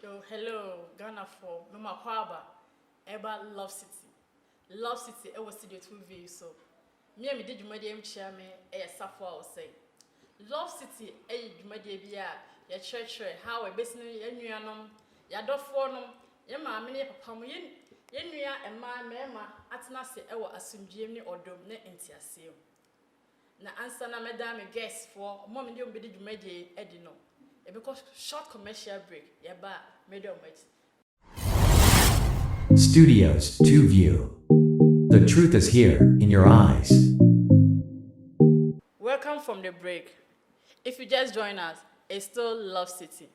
Yo, hello, Ghana for Mama Kwaba, Eba Love City. Love City, I was studio 2V, so me and me did Jumadium chairman, SAFUWA OSEI. Love City, Jumadia, your church, how a business, Yanuanum, Yadofornum, Yama, many Papamuin, Yanuya, and my Mema, Atnasi, Ewa, assume Jimmy or Domne Intiasio. Na answer na madame guess for moment you be Jumadia, Edino. Because short commercial break, yaba, medium wait. Studios 2 View. The truth is here in your eyes. Welcome from the break. If you just join us, it's still Love City.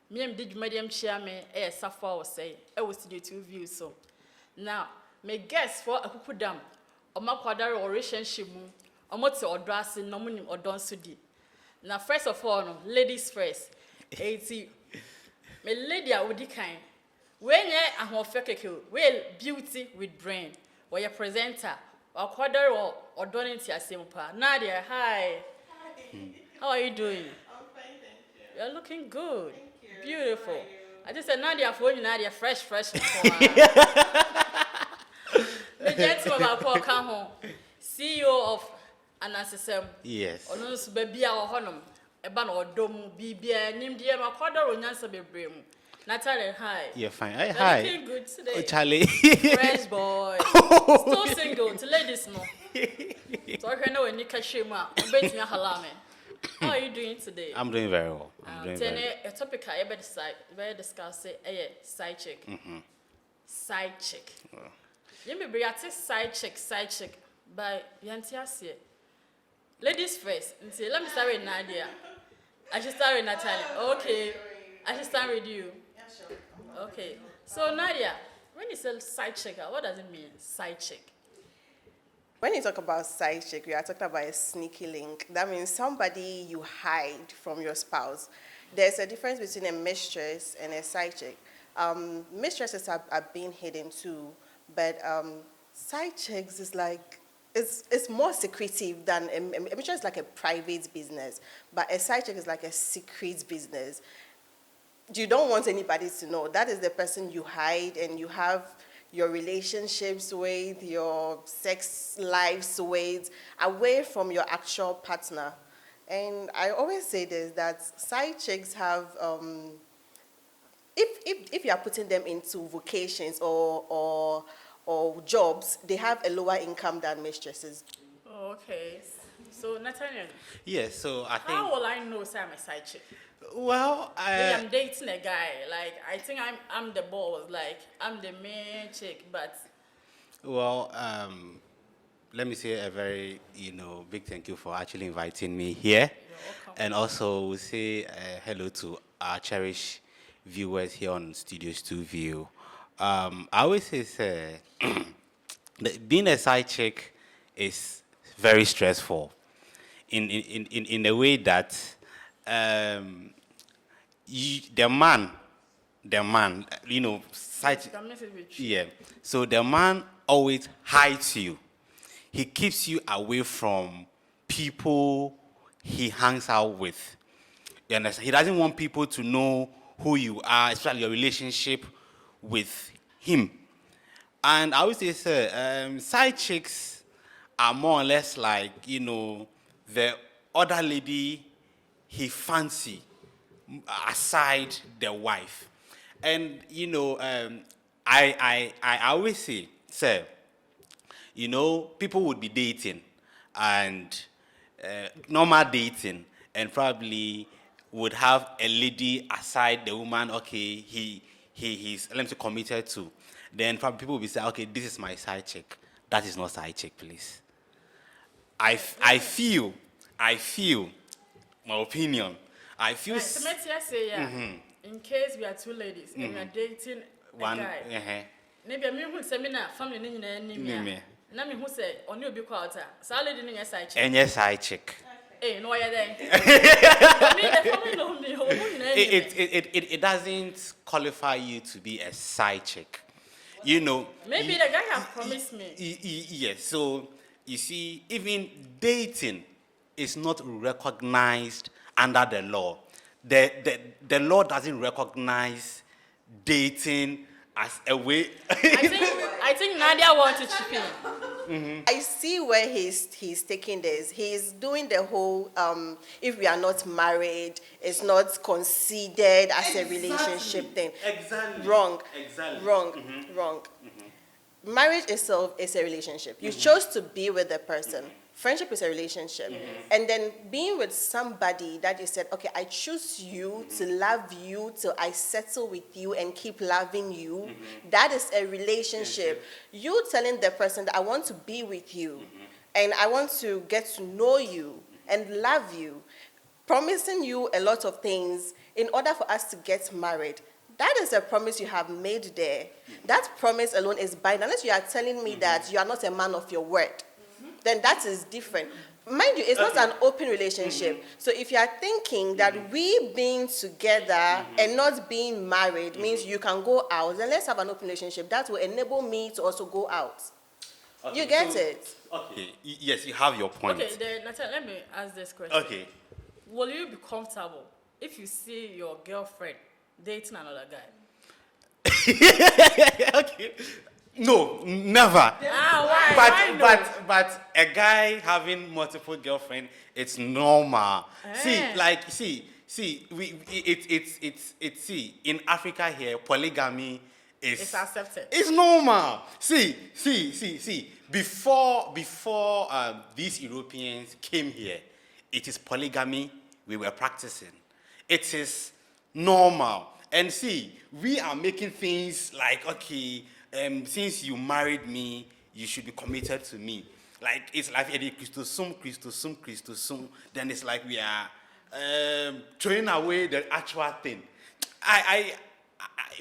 Me and the medium chairman, SAFUWA OSEI, I was studio 2 View. So now, my guess for a kukudam, or my quadra or relationship, or what's your dressing, no money or don't sudi. Now, first of all, ladies first. 80. My lady, I would kind. When you are well, beauty with brain, or your presenter, or quarter or donning to your simpa. Nadia, hi. How are you doing? I'm fine, thank you. You're looking good. Thank you. Beautiful. How are you? I just said Nadia for you, Nadia, fresh. The gentleman about come home, CEO of Anasystem. Yes. Onus baby or honum, a ban or dome, BBA, named dear Maquada or Nansa Brim. Natalie, hi. You're fine. You're Hi. looking good today. Oh, Charlie. Fresh boy. Still single to ladies more. So I can know when you catch him out. How are you doing today? I'm doing very well. A topic I ever discuss a side chick. Side chick. You may be at side chick by Yantiasia. Ladies first. Let me start with Nadia. I should start with Natalie. Okay. I should start with you. Yeah, sure. Okay. So Nadia, when you say side chick, what does it mean? Side chick. When you talk about side chick, you are talking about a sneaky link. That means somebody you hide from your spouse. There's a difference between a mistress and a side chick. Mistresses are being hidden too, but side chicks is like, it's more secretive than a mistress is like a private business, but a side chick is like a secret business. You don't want anybody to know. That is the person you hide and you have your relationships with, your sex lives with, away from your actual partner. And I always say this, that side chicks have, if you are putting them into vocations or jobs, they have a lower income than mistresses. Okay. So Nathaniel, Yes, so I think. how will I know say I'm a side chick? Well, Maybe I'm dating a guy. Like I think I'm the boss. Like I'm the main chick. But let me say a very, big thank you for actually inviting me here. you're welcome. And also we'll say hello to our cherished viewers here on Studios 2 View. I always say, that being a side chick is very stressful in a way that the man, side, Can message with you. yeah. So the man always hides you. He keeps you away from people he hangs out with. You understand? He doesn't want people to know who you are, especially your relationship with him. And I always say, sir, side chicks are more or less like, the other lady he fancy aside the wife. And, I always say, sir, people would be dating and normal dating and probably would have a lady aside the woman, okay, he's, let me say, committed to. Then probably people will be saying, okay, this is my side chick. That is not side chick, please. I feel, my opinion, I feel... Right, so let's just say, in case we are two ladies and we are dating a one, guy. Maybe I'm going to seminar family name. Na me who say on you be quarter. So I lady in side chick. and yes, side chick. Hey, no, you're there. The family know me. It doesn't qualify you to be a side chick. Maybe the guy has promised me. Yes, so you see, even dating is not recognized under the law. The law doesn't recognize dating as a way. I think Nadia wants to chip in. I see where he's taking this. He's doing the whole if we are not married, it's not considered as a relationship thing. Exactly. Wrong. Exactly. Wrong. Wrong. Marriage itself is a relationship. You chose to be with the person. Friendship is a relationship. And then being with somebody that you said, okay, I choose you to love you till I settle with you and keep loving you, that is a relationship. You telling the person that I want to be with you and I want to get to know you and love you, promising you a lot of things in order for us to get married. That is a promise you have made there. That promise alone is binding. Unless you are telling me that you are not a man of your word, then that is different. Mind you, it's not an open relationship. So if you are thinking that we being together and not being married means you can go out, then let's have an open relationship. That will enable me to also go out. Okay, You get it? Okay. Yes, you have your point. Okay, then Natalia, let me ask this question. Okay. Will you be comfortable if you see your girlfriend dating another guy? Okay. No, never. Why? But a guy having multiple girlfriends, it's normal. See, in Africa here, polygamy is It's accepted. It's normal. See. Before these Europeans came here, it is polygamy we were practicing. It is normal. And see, we are making things like, okay, since you married me, you should be committed to me. Like, it's like Christosum. Then it's like we are throwing away the actual thing.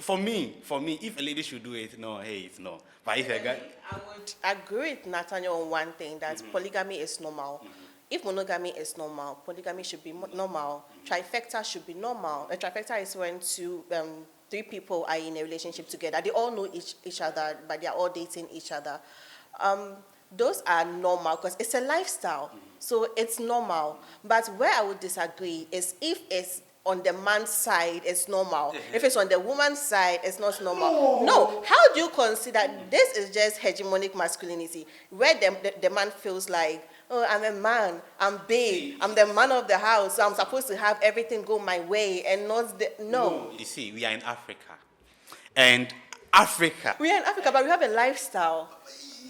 For me, if a lady should do it, no, hey, it's no. But if a guy... I would agree with Nathaniel on one thing, that polygamy is normal. If monogamy is normal, polygamy should be normal. Trifecta should be normal. A trifecta is when three people are in a relationship together. They all know each other, but they are all dating each other. Those are normal because it's a lifestyle. So it's normal. But where I would disagree is if it's on the man's side, it's normal. If it's on the woman's side, it's not normal. No. How do you consider this is just hegemonic masculinity, where the man feels like, oh, I'm a man, I'm big, I'm the man of the house, so I'm supposed to have everything go my way and not no. You see, we are in Africa. And Africa... We are in Africa, but we have a lifestyle.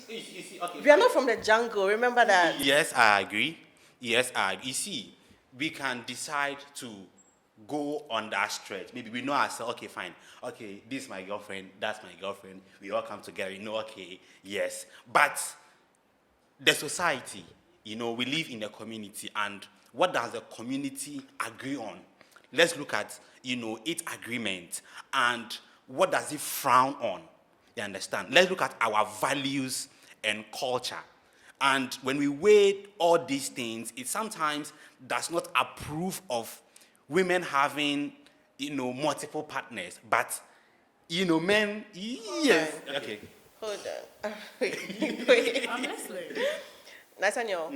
Okay, We are not from the jungle, remember that? Yes, I agree. You see, we can decide to go on that stretch. Maybe we know ourselves, okay, fine. Okay, this is my girlfriend, that's my girlfriend. We all come together, okay, yes. But the society, we live in a community, and what does the community agree on? Let's look at, its agreement, and what does it frown on? You understand? Let's look at our values and culture. And when we weigh all these things, it sometimes does not approve of women having, multiple partners. But, men, yes. Okay. Hold on. Wait. Honestly. Nathaniel,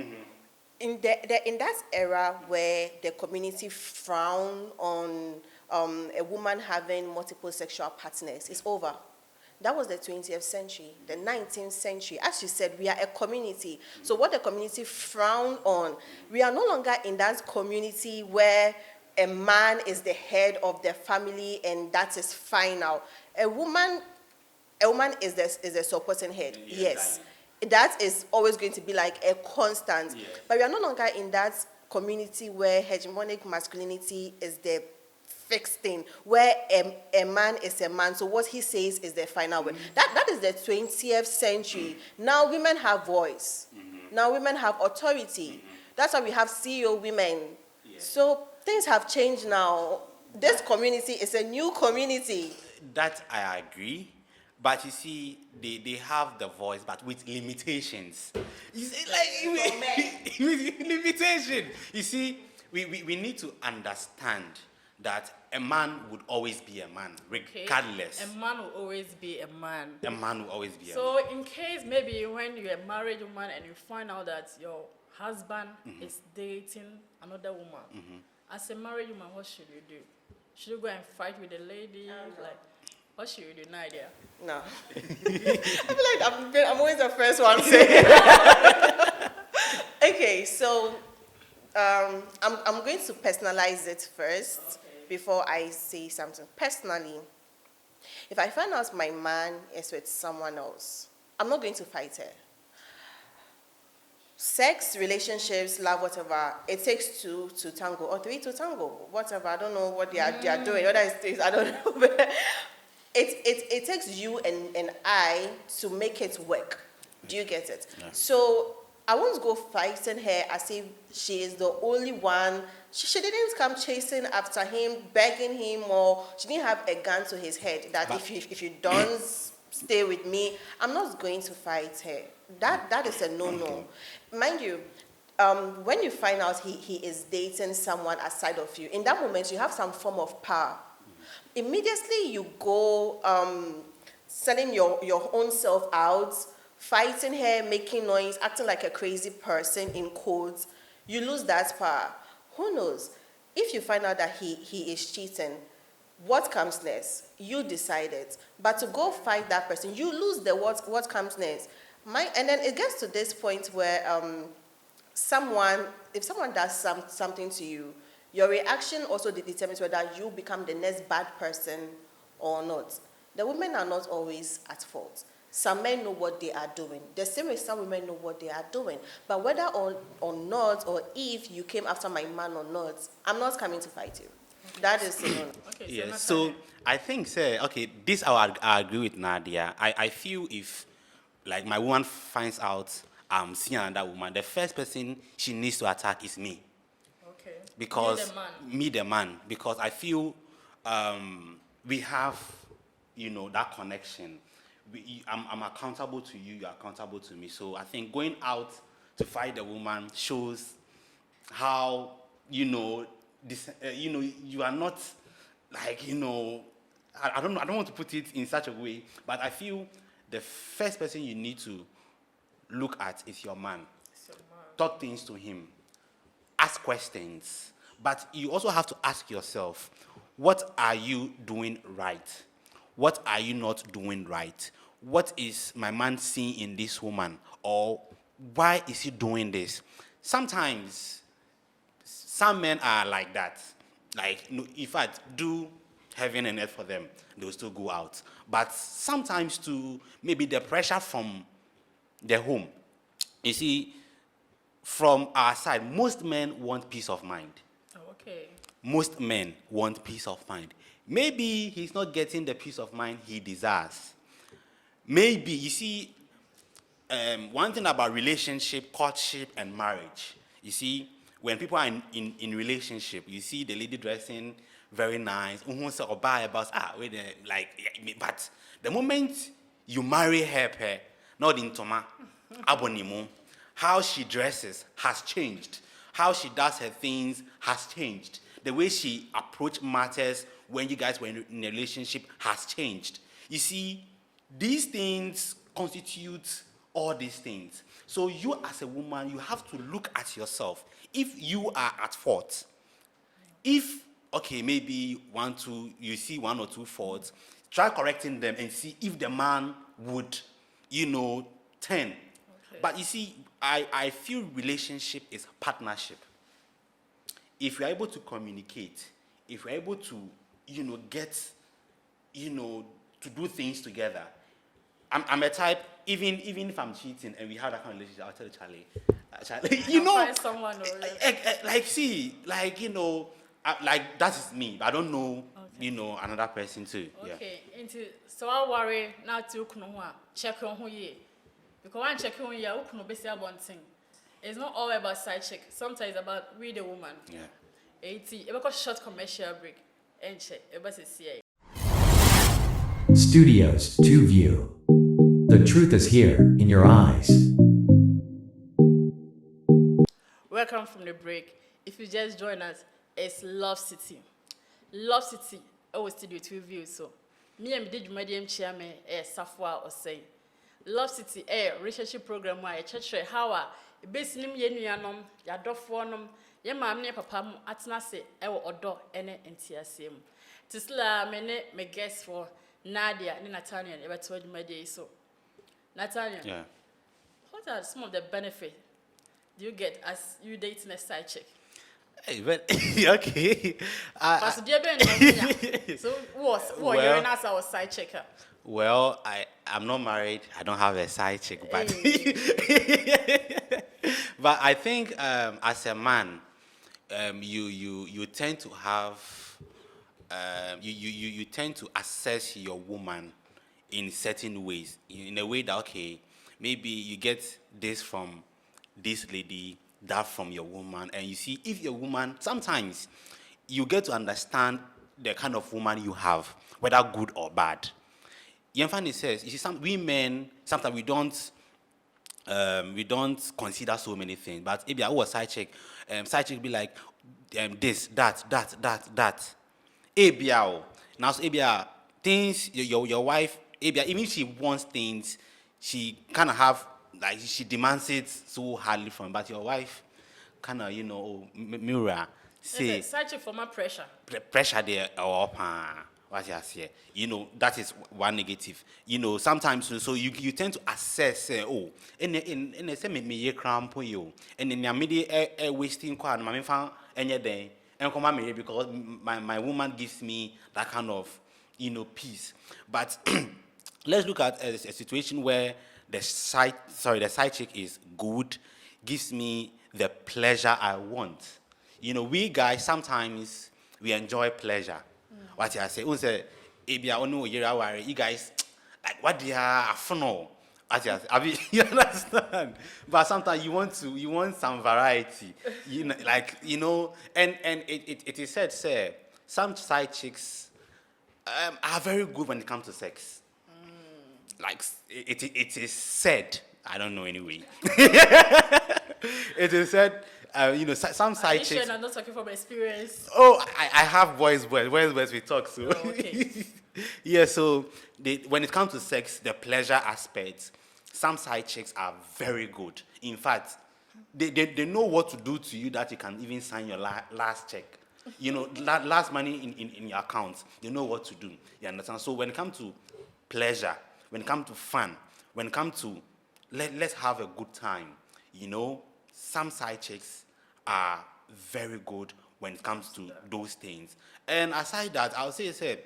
in that era where the community frown on a woman having multiple sexual partners, it's over. That was the 20th century, the 19th century. As you said, we are a community. So what the community frowned on, we are no longer in that community where a man is the head of the family and that is final. A woman is a supporting head, yes. That is always going to be like a constant. Yes. But we are no longer in that community where hegemonic masculinity is the fixed thing, where a man is a man, so what he says is the final word. That is the 20th century. Now women have voice. Now women have authority. That's why we have CEO women. So things have changed now. This community is a new community. That I agree. But you see, they have the voice, but with limitations. You see, with limitations. You see, we need to understand that a man would always be a man, regardless. Okay. A man will always be a man. A man will always be a man. So in case maybe when you're a married woman and you find out that your husband is dating another woman, as a married woman, what should you do? Should you go and fight with the lady? What should you do? No idea. No. I feel like I'm always the first one saying. Okay, so I'm going to personalize it first before I say something. Personally, if I find out my man is with someone else, I'm not going to fight her. Sex, relationships, love, whatever, it takes two to tango or three to tango, whatever. I don't know what they are doing. Whether it's, I don't know. But it takes you and I to make it work. Do you get it? Yeah. So I won't go fighting her as if she is the only one. She didn't come chasing after him, begging him, or she didn't have a gun to his head that if you don't stay with me, I'm not going to fight her. That is a no-no. Mind you, when you find out he is dating someone aside of you, in that moment you have some form of power. Immediately you go selling your own self out, fighting her, making noise, acting like a crazy person in quotes, you lose that power. Who knows? If you find out that he is cheating, what comes next? You decide it. But to go fight that person, you lose the what comes next. And then it gets to this point where if someone does something to you, your reaction also determines whether you become the next bad person or not. The women are not always at fault. Some men know what they are doing. The same way some women know what they are doing. But whether or not, or if you came after my man or not, I'm not coming to fight you. Okay. That is the no. Okay, yes. So I think, sir, okay, this I agree with Nadia. I feel if, like, my woman finds out I'm seeing another woman, the first person she needs to attack is me. Okay. Because me the man. Because I feel we have, that connection. I'm accountable to you, you're accountable to me. So I think going out to fight the woman shows how, you are not like, I don't want to put it in such a way, but I feel the first person you need to look at is your man. Talk things to him. Ask questions. But you also have to ask yourself, what are you doing right? What are you not doing right? What is my man seeing in this woman? Or why is he doing this? Sometimes, some men are like that. Like, if I do heaven and earth for them, they will still go out. But sometimes too, maybe the pressure from the home. You see, from our side, most men want peace of mind. Oh, okay. Most men want peace of mind. Maybe he's not getting the peace of mind he desires. Maybe, you see, one thing about relationship, courtship, and marriage, you see, when people are in relationship, you see the lady dressing very nice, but the moment you marry her, not in Toma, abonimu, how she dresses has changed. How she does her things has changed. The way she approached matters when you guys were in a relationship has changed. You see, these things constitute all these things. So you as a woman, you have to look at yourself. If you are at fault, maybe you see one or two faults, try correcting them and see if the man would, turn. Okay. But you see, I feel relationship is partnership. If you're able to communicate, if you're able to, get, to do things together. I'm a type, even if I'm cheating and we have that kind of relationship, I'll tell Charlie, find someone like that is me. But I don't know, another person too. Okay, so I worry now to check on who ye. Because one check on you, who can be one thing. It's not all about side check. Sometimes it's about we the woman. Yeah. 80. It was short commercial break. And check. It was a CA. Studios 2 View. The truth is here in your eyes. Welcome from the break. If you just join us, it's Love City. Love City. Oh, Studio 2 View. So, me and the medium chairman, SAFUWA OSEI. Love City, relationship program where church how base nim ye nuanom ya dofo nom ye maamne papa mu atena se e wo odo ene entiasem tisla me ne me guest for Nadia, and Nathaniel, ever told you my day so. Nathaniel, Yeah. what are some of the benefits do you get as you dating a side chick? Hey, but okay. Because do you have so what Well- you're in as our side checker? Well, I'm not married. I don't have a side chick, but but I think as a man, you tend to have you tend to assess your woman in certain ways, in a way that okay, maybe you get this from this lady, that from your woman, and you see if your woman sometimes you get to understand the kind of woman you have, whether good or bad. Yemfani says, you see, some women sometimes we don't consider so many things. But if I was side chick be like this, that. Ebiao. Now so ebia things your wife ebia even if she wants things, she kind of have like she demands it so hardly from. But your wife kind of mirror say Side chick for my pressure. pressure there or up. What you say, that is one negative. Sometimes so you tend to assess, in say me cramp you, and in your media wasting quite my fan any day, and come me because my woman gives me that kind of peace. But let's look at a situation where the side chick is good, gives me the pleasure I want. We guys sometimes we enjoy pleasure. What I say, you guys like what they are funnel. I mean, you understand? But sometimes you want some variety. And it is said, say, some side chicks are very good when it comes to sex. Like it is said. I don't know anyway. It is said. Some side chicks. Sure I'm not talking from experience. Oh, I have boys we talk so. Oh, okay. Yeah, so when it comes to sex, the pleasure aspects, some side chicks are very good. In fact, they know what to do to you that you can even sign your last check. Last money in your account, they know what to do. You understand? So when it comes to pleasure, when it comes to fun, when it comes to let's have a good time, some side chicks are very good when it comes to those things. And aside that, I'll say,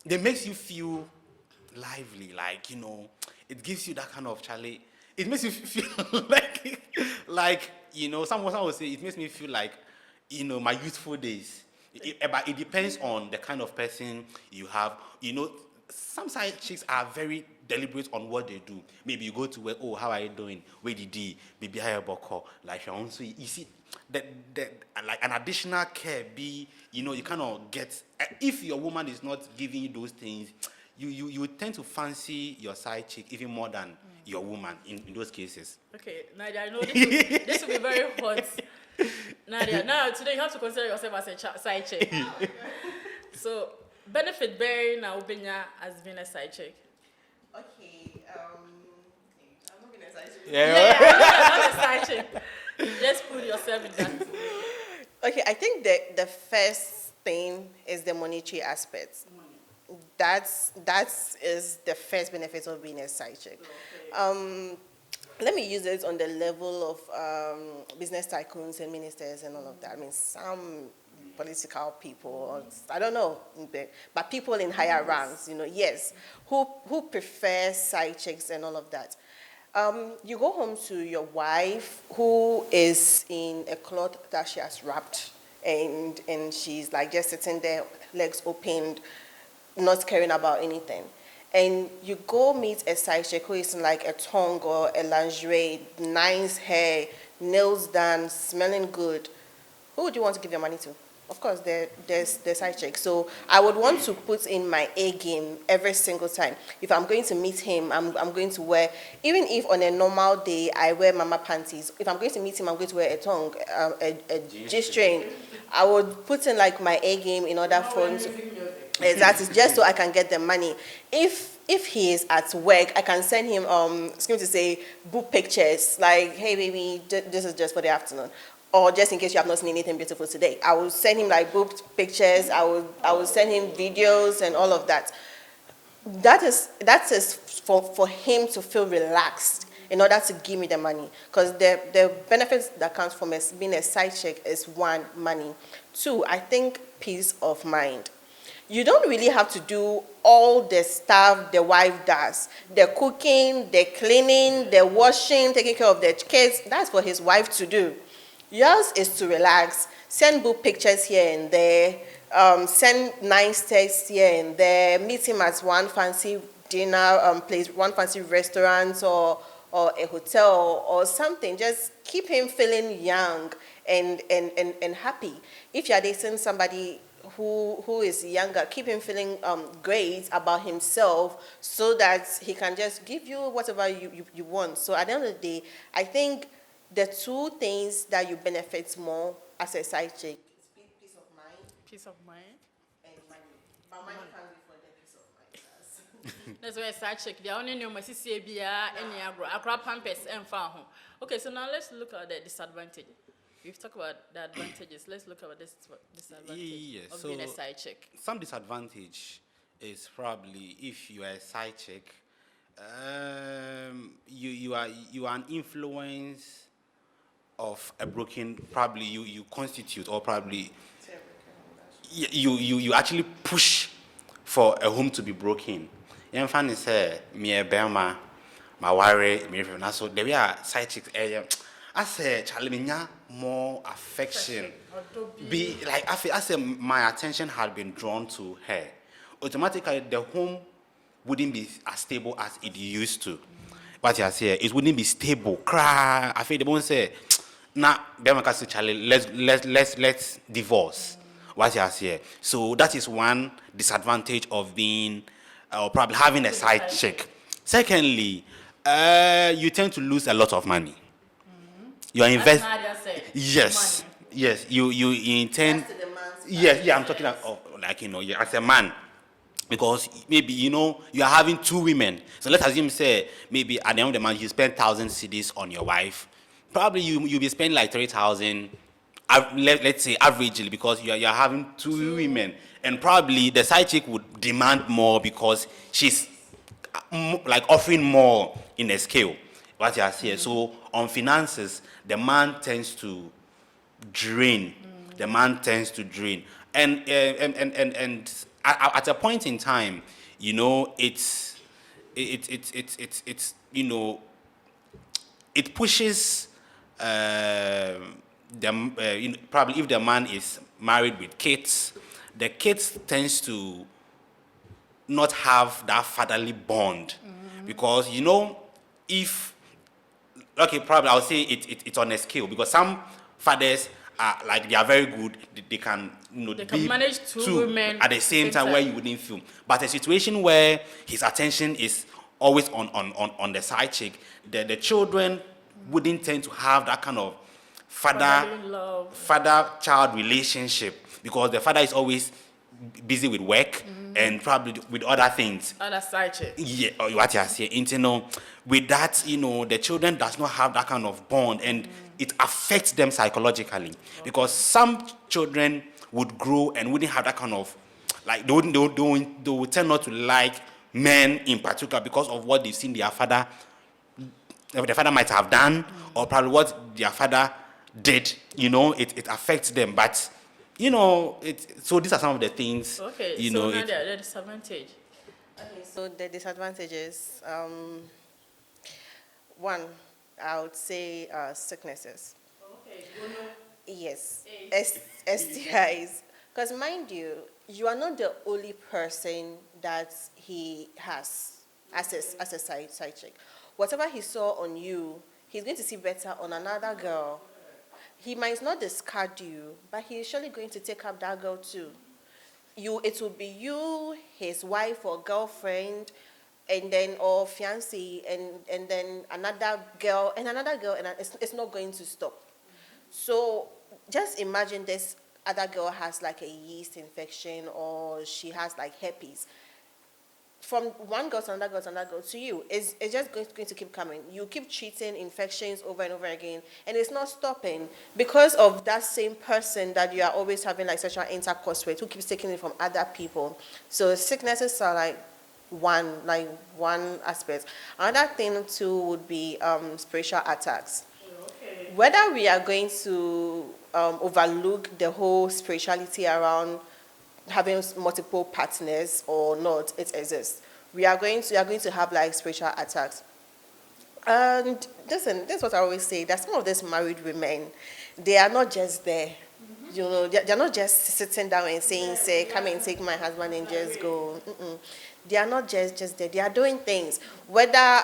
they makes you feel lively, like, it gives you that kind of Charlie. It makes you feel like, someone will say, it makes me feel like, my youthful days. But it depends on the kind of person you have. Some side chicks are very deliberate on what they do. Maybe you go to where, how are you doing? Where did you? Baby, how you boko? Like your own. So you see, that like an additional care be, you kind of get. If your woman is not giving you those things, you tend to fancy your side chick even more than your woman in those cases. Okay, Nadia, I know this will be very hot. Nadia, now today you have to consider yourself as a side chick. So, benefit bearing now Ubenya as being a side chick. Okay, I'm not being a side chick. Yeah, I'm not a side chick. Just put yourself in that. Okay, I think the first thing is the monetary aspect. That is the first benefit of being a side chick. Okay. Let me use it on the level of business tycoons and ministers and all of that. I mean, some political people, or, I don't know, but people in higher ranks, yes, who prefer side chicks and all of that. You go home to your wife who is in a cloth that she has wrapped, and she's like just sitting there, legs opened, not caring about anything. And you go meet a side chick who is in like a tongue or a lingerie, nice hair, nails done, smelling good. Who would you want to give your money to? Of course, there's the side chick. So I would want to put in my A game every single time. If I'm going to meet him, I'm going to wear, even if on a normal day I wear mama panties, if I'm going to meet him, I'm going to wear a tongue, a G-string. I would put in like my A game in order for him to... That is just so I can get the money. If he is at work, I can send him scheme to say book pictures like, hey baby, this is just for the afternoon, or just in case you have not seen anything beautiful today. I will send him like booked pictures. I will send him videos and all of that. that is for him to feel relaxed in order to give me the money. Because the benefits that comes from being a side chick is one, money. Two, I think peace of mind. You don't really have to do all the stuff the wife does. The cooking, the cleaning, the washing, taking care of the kids. That's for his wife to do. Yours is to relax, send book pictures here and there, send nice texts here and there, meet him at one fancy dinner place, one fancy restaurant or a hotel or something. Just keep him feeling young and happy. If you're dating somebody who is younger, keep him feeling great about himself so that he can just give you whatever you want. So at the end of the day, I think the two things that you benefit more as a side chick is peace of mind Peace of mind. and money. But money can be for the peace of mind. That's why I start check. The only new my CCBA any agro pampers and farm. Okay, so now let's look at the disadvantage. We've talked about the advantages. Let's look at this disadvantage Yes, of so being a side chick. some disadvantage is probably if you are a side chick, you are an influence of a broken. Probably you constitute, or probably you actually push for a home to be broken. Yan fan is me a bema, my worry, me so there we are side chicks. I say Charlie more affection. Be like I say my attention had been drawn to her. Automatically the home wouldn't be as stable as it used to. What you say, it wouldn't be stable. Cry. I feel they won't say, nah, Charlie, let's divorce. What you say. So that is one disadvantage of being or probably having a side chick. Secondly, you tend to lose a lot of money. You are invest. Nadia said. Yes, Money. yes. You intend. That's to the man's Yes, yeah. I'm talking about like yeah, as a man, because maybe you are having two women. So let's assume say maybe at the end of the month you spend 1,000 cedis on your wife. Probably you'll be spending like 3,000. Let's say averagely, because you're having two women, and probably the side chick would demand more because she's like offering more in the scale. What you are saying. So on finances, the man tends to drain. The man tends to drain, and at a point in time, it's it pushes probably if the man is married with kids, the kids tends to not have that fatherly bond, because if okay, probably I'll say it's on a scale, because some fathers are like they are very good. They can They can manage two women at the same time where you wouldn't feel. But a situation where his attention is always on the side chick, the children wouldn't tend to have that kind of father-child relationship, because the father is always busy with work and probably with other things. Other side chick. Yeah, or what you're saying, with that, the children does not have that kind of bond, and it affects them psychologically, because some children would grow and wouldn't have that kind of, like they would tend not to like men in particular because of what they've seen their father might have done, or probably what their father did. It affects them, but so these are some of the things. Okay, so now the disadvantage. Okay, so the disadvantages, one, I would say sicknesses. Okay, Yes, STIs. Because mind you, you are not the only person that he has as a side chick. Whatever he saw on you, he's going to see better on another girl. He might not discard you, but he's surely going to take up that girl too. It will be you, his wife or girlfriend, and then or fiancé, and then another girl, and it's not going to stop. So just imagine this other girl has like a yeast infection, or she has like herpes. From one girl to another girl to another girl to you, it's just going to keep coming. You keep treating infections over and over again, and it's not stopping because of that same person that you are always having like sexual intercourse with, who keeps taking it from other people. So sicknesses are like one aspect. Another thing too would be spiritual attacks. Okay. Whether we are going to overlook the whole spirituality around having multiple partners or not, it exists. We are going to have like spiritual attacks. And listen, this is what I always say, that some of these married women, they are not just there. You know, they're not just sitting down and saying, say, come and take my husband and just go. Mm-mm. They are not just there. They are doing things. Whether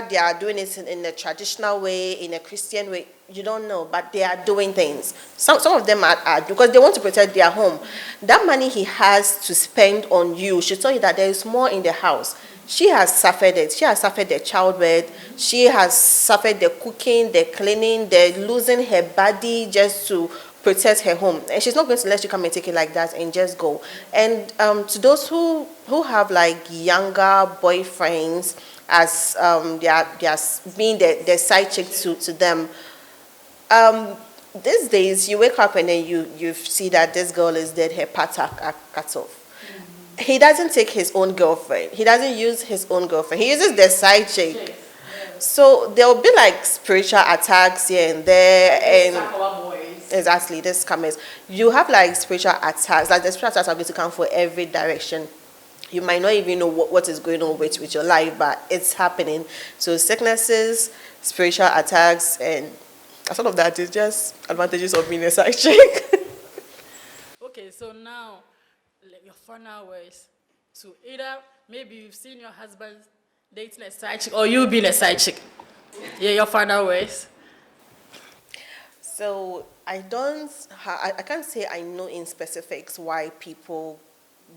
they are doing it in a traditional way, in a Christian way, you don't know, but they are doing things. Some of them are because they want to protect their home. That money he has to spend on you should tell you that there is more in the house. She has suffered it. She has suffered the childbirth. She has suffered the cooking, the cleaning, the losing her body just to protect her home. And she's not going to let you come and take it like that and just go. And to those who have like younger boyfriends as they are being the side chick to them, these days you wake up and then you see that this girl is dead, her parts are cut off. He doesn't take his own girlfriend. He doesn't use his own girlfriend. He uses the side chick. So there will be like spiritual attacks here and there, and exactly this comments. You have like spiritual attacks. Like the spiritual attacks are going to come for every direction. You might not even know what is going on with your life, but it's happening. So sicknesses, spiritual attacks, and all of that is just advantages of being a side chick. Okay, so now like your final words to either maybe you've seen your husband dating a side chick or you being a side chick. Yeah, your final words. So I can't say I know in specifics why people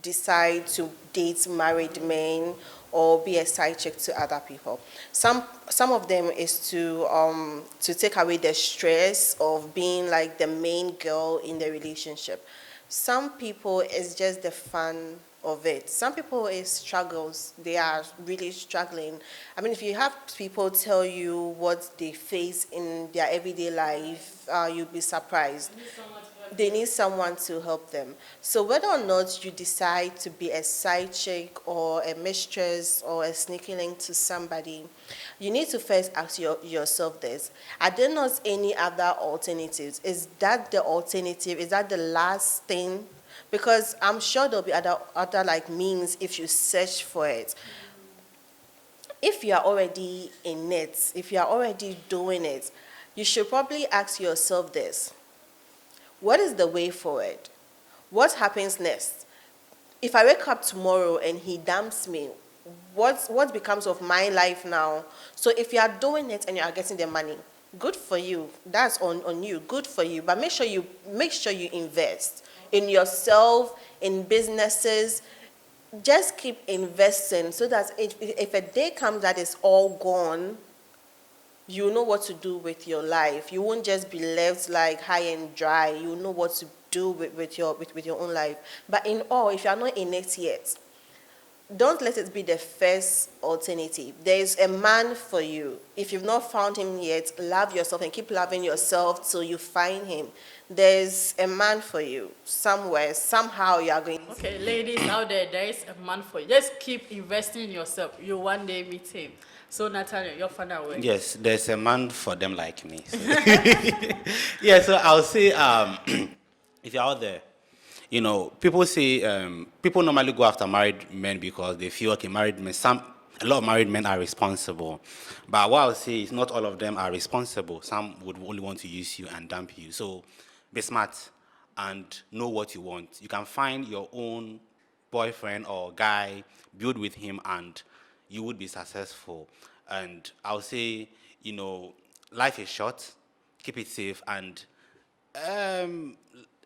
decide to date married men or be a side chick to other people. Some of them is to take away the stress of being like the main girl in the relationship. Some people it's just the fun of it. Some people is struggles. They are really struggling. I mean, if you have people tell you what they face in their everyday life, you'll be surprised. They need someone to help them. So whether or not you decide to be a side chick or a mistress or a sneaky link to somebody, you need to first ask yourself this. Are there not any other alternatives? Is that the alternative? Is that the last thing? Because I'm sure there'll be other like means if you search for it. If you are already in it, if you are already doing it, you should probably ask yourself this. What is the way forward? What happens next? If I wake up tomorrow and he dumps me, what becomes of my life now? So if you are doing it and you are getting the money, good for you. That's on you. Good for you. But make sure you invest in yourself, in businesses. Just keep investing so that if a day comes that is all gone, you know what to do with your life. You won't just be left like high and dry. You know what to do with your own life. But in all, if you are not in it yet, don't let it be the first alternative. There is a man for you. If you've not found him yet, love yourself and keep loving yourself till you find him. There's a man for you somewhere. Somehow you are going. Okay, ladies out there is a man for you. Just keep investing in yourself. You one day meet him. So Natalia, your final word. Yes, there's a man for them like me. So. Yeah, so I'll say, if you're out there, you know, people say, people normally go after married men because they feel, okay, married men, a lot of married men are responsible. But what I'll say is not all of them are responsible. Some would only want to use you and dump you. So be smart and know what you want. You can find your own boyfriend or guy, build with him, and you would be successful. And I'll say, you know, life is short, keep it safe, and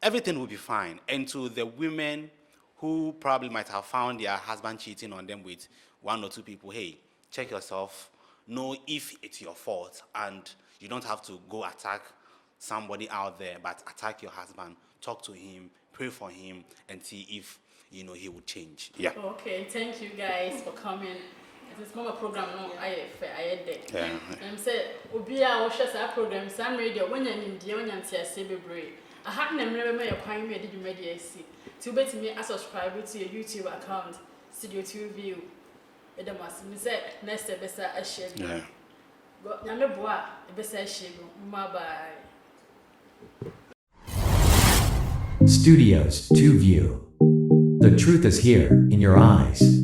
everything will be fine. And to the women who probably might have found their husband cheating on them with one or two people, hey, check yourself, know if it's your fault, and you don't have to go attack somebody out there, but attack your husband, talk to him, pray for him, and see if, you know, he would change. Yeah. Okay, thank you guys for coming. This mama program no I there. Yeah. Say obia wo hwe sa program sam radio when you need when you ntiase bebre. Aha na mmerebe me yakwan me de dwumadi asi. Ti obetimi subscribe to your YouTube account. Studio 2 view. Eda mas me say next besa a share. Yeah. But na me boa besa share. Bye. Studios 2 View. The truth is here, in your eyes.